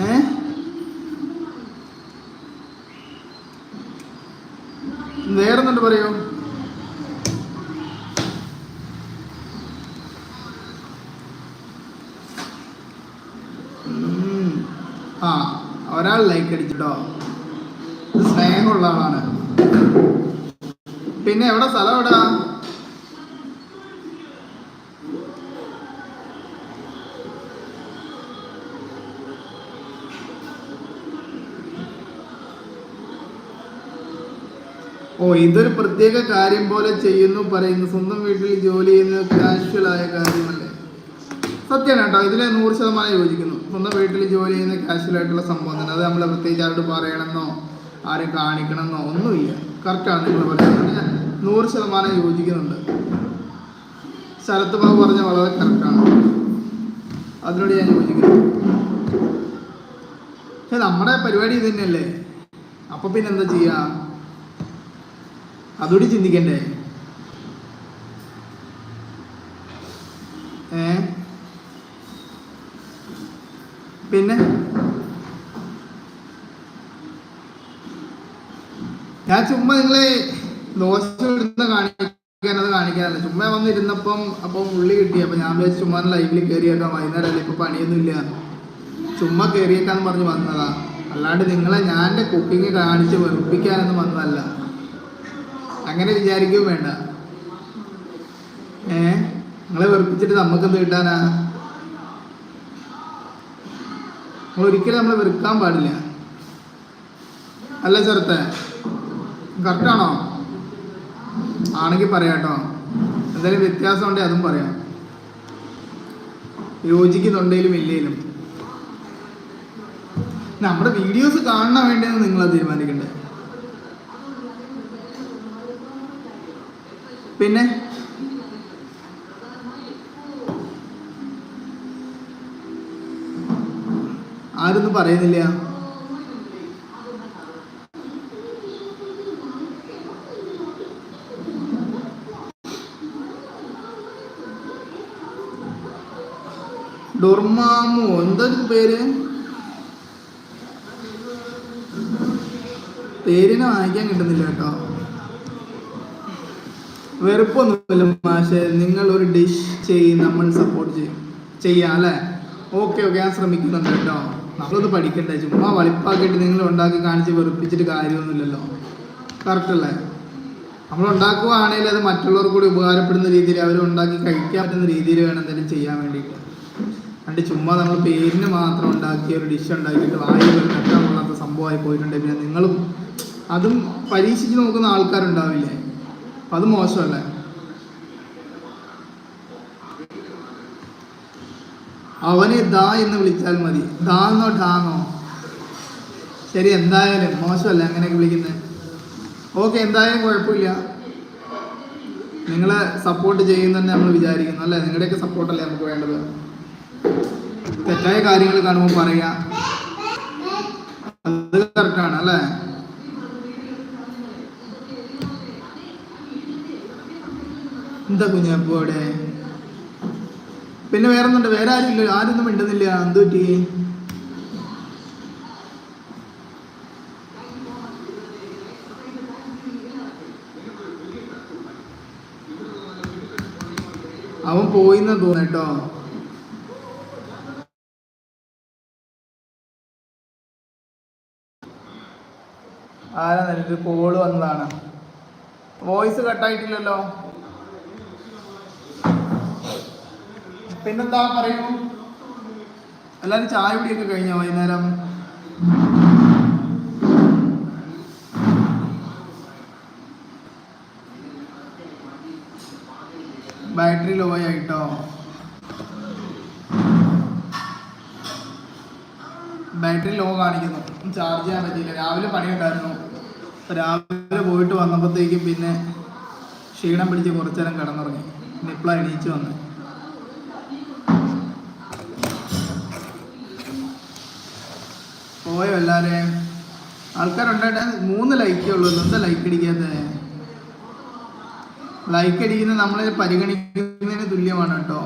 ഏ വേറെന്നുണ്ട് പറയൂ. ആ ഒരാൾ ലൈക്ക് അടിച്ചിട്ടോ, സ്നേഹമുള്ള ആളാണ്. പിന്നെ എവിടെ സ്ഥലം എവിടാ? ഓ ഇതൊരു പ്രത്യേക കാര്യം പോലെ ചെയ്യുന്നു പറയുന്നു. സ്വന്തം വീട്ടിൽ ജോലി ചെയ്യുന്നത് കാഷ്വൽ ആയ കാര്യമല്ലേ? സത്യമാണ് കേട്ടോ, ഇതിൽ 100% യോജിക്കുന്നു. സ്വന്തം വീട്ടിൽ ജോലി ചെയ്യുന്ന കാഷ്വൽ ആയിട്ടുള്ള സംഭവം തന്നെ. അത് നമ്മൾ പ്രത്യേകിച്ച് ആരോട് പറയണമെന്നോ ആരും കാണിക്കണമെന്നോ ഒന്നുമില്ല. കറക്റ്റാണ് നിങ്ങൾ പറയുന്നത്, ഞാൻ 100% യോജിക്കുന്നുണ്ട്. ശരത് ബാബു പറഞ്ഞ വളരെ കറക്റ്റാണ്, അതിനോട് ഞാൻ യോജിക്കുന്നു. പക്ഷെ നമ്മുടെ പരിപാടി ഇത് തന്നെയല്ലേ, അപ്പൊ പിന്നെ എന്താ ചെയ്യാ? അതുകൂടി ചിന്തിക്കണ്ടേ? പിന്നെ ഞാൻ ചുമ്മാ നിങ്ങളെ ദോശ ഇടുന്ന കാണിക്കാനത് കാണിക്കാനല്ല, ചുമ്മാ വന്നിരുന്നപ്പം അപ്പം ഉള്ളി കിട്ടി. അപ്പൊ ഞാൻ വിചാരിച്ചു ചുമ്മാ ലൈവിൽ കയറിയേക്കാം, വൈകുന്നേരം അല്ലേ, ഇപ്പൊ പണിയൊന്നുമില്ല, ചുമ്മാ കയറിയേക്കാന്ന് പറഞ്ഞ് വന്നതാ. അല്ലാണ്ട് നിങ്ങളെ ഞാൻ എൻ്റെ കുക്കിങ് കാണിച്ച് വെറുപ്പിക്കാനൊന്നും വന്നതല്ല, അങ്ങനെ വിചാരിക്കുകയും വേണ്ട. നിങ്ങളെ വെറുപ്പിച്ചിട്ട് നമുക്കെന്ത് കിട്ടാനാ? ഒരിക്കലും നമ്മളെ വെറുക്കാൻ പാടില്ല, അല്ല ചെറുത്തെ? കറക്റ്റാണോ? ആണെങ്കിൽ പറയാട്ടോ, എന്തായാലും വ്യത്യാസം ഉണ്ടെങ്കിൽ അതും പറയാം, യോജിക്കുന്നുണ്ടെങ്കിലും ഇല്ലേലും. നമ്മുടെ വീഡിയോസ് കാണാൻ വേണ്ടിയാണ് നിങ്ങളത് തീരുമാനിക്കണ്ടേ. പിന്നെ ആരൊന്നും പറയുന്നില്ല. ഡൊർമാമോ എന്തൊരു പേര്? പേരിനെ വായിക്കാൻ കിട്ടുന്നില്ല കേട്ടോ. വെറുപ്പൊന്നുമില്ല മാഷെ, നിങ്ങൾ ഒരു ഡിഷ് ചെയ്യും, നമ്മൾ സപ്പോർട്ട് ചെയ്യാം അല്ലേ? ഓക്കെ ഞാൻ ശ്രമിക്കുന്നുണ്ട് കേട്ടോ. നമ്മളൊന്ന് പഠിക്കട്ടെ, ചുമ്മാ വളിപ്പാക്കിയിട്ട് നിങ്ങൾ ഉണ്ടാക്കി കാണിച്ച് വെറുപ്പിച്ചിട്ട് കാര്യമൊന്നുമില്ലല്ലോ. കറക്റ്റ് അല്ലേ? നമ്മൾ ഉണ്ടാക്കുകയാണെങ്കിൽ അത് മറ്റുള്ളവർക്ക് കൂടി ഉപകാരപ്പെടുന്ന രീതിയിൽ, അവർ ഉണ്ടാക്കി കഴിക്കാൻ പറ്റുന്ന രീതിയിൽ വേണം എന്തെങ്കിലും ചെയ്യാൻ വേണ്ടിയിട്ട്. അണ്ട് ചുമ്മാ നമ്മൾ പേരിന് മാത്രം ഉണ്ടാക്കിയ ഒരു ഡിഷ് ഉണ്ടാക്കിയിട്ട് വായിൽ വെക്കാൻ കൊള്ളാത്ത സംഭവമായി പോയിട്ടുണ്ടെങ്കിൽ പിന്നെ നിങ്ങളും അതും പരീക്ഷിച്ച് നോക്കുന്ന ആൾക്കാരുണ്ടാവില്ലേ? അപ്പം അത് മോശമല്ലേ? അവനെ ദാ എന്ന് വിളിച്ചാൽ മതി. ദാന്നോ ഠാന്നോ ശരി, എന്തായാലും മോശമല്ലേ അങ്ങനെയൊക്കെ വിളിക്കുന്നത്? ഓക്കെ, എന്തായാലും കുഴപ്പമില്ല. നിങ്ങളെ സപ്പോർട്ട് ചെയ്യുന്നെന്ന് നമ്മൾ വിചാരിക്കുന്നു അല്ലേ? നിങ്ങളുടെയൊക്കെ സപ്പോർട്ടല്ലേ നമുക്ക് വേണ്ടത്. തെറ്റായ കാര്യങ്ങൾ കാണുമ്പോൾ പറയാം, അത് കറക്റ്റാണ് അല്ലേ? എന്താ കുഞ്ഞപ്പോ അവിടെ? പിന്നെ വേറൊന്നുണ്ട്? വേറെ ആരുമില്ല, ആരൊന്നും മിണ്ടുന്നില്ല, എന്ത് പറ്റി? അവൻ പോയിന്ന് തോന്നട്ടോ. ആരാ? നിനക്ക് കോള് വന്നതാണ്. വോയിസ് കട്ടായിട്ടില്ലല്ലോ. പിന്നെന്താ പറയൂ? എല്ലാരും ചായ കുടിയൊക്കെ കഴിഞ്ഞോ വൈകുന്നേരം? ബാറ്ററി ലോ ആയിട്ടോ. ബാറ്ററി ലോ കാണിക്കുന്നു, ചാർജ് ചെയ്യാൻ പറ്റിയില്ല. രാവിലെ പണിയുണ്ടായിരുന്നു, രാവിലെ പോയിട്ട് വന്നപ്പോഴത്തേക്കും പിന്നെ ക്ഷീണം പിടിച്ച് കുറച്ചു നേരം കിടന്നുറങ്ങി. ഇപ്പോഴാണ് എണീച്ച് വന്ന്. പോയോ എല്ലാവരെയും? ആൾക്കാരുണ്ടായിട്ട് 3 ലൈക്കേ ഉള്ളൂ. എന്താ ലൈക്ക് അടിക്കാത്ത? ലൈക്ക് അടിക്കുന്നത് നമ്മളെ പരിഗണിക്കുന്നതിന് തുല്യമാണ് കേട്ടോ.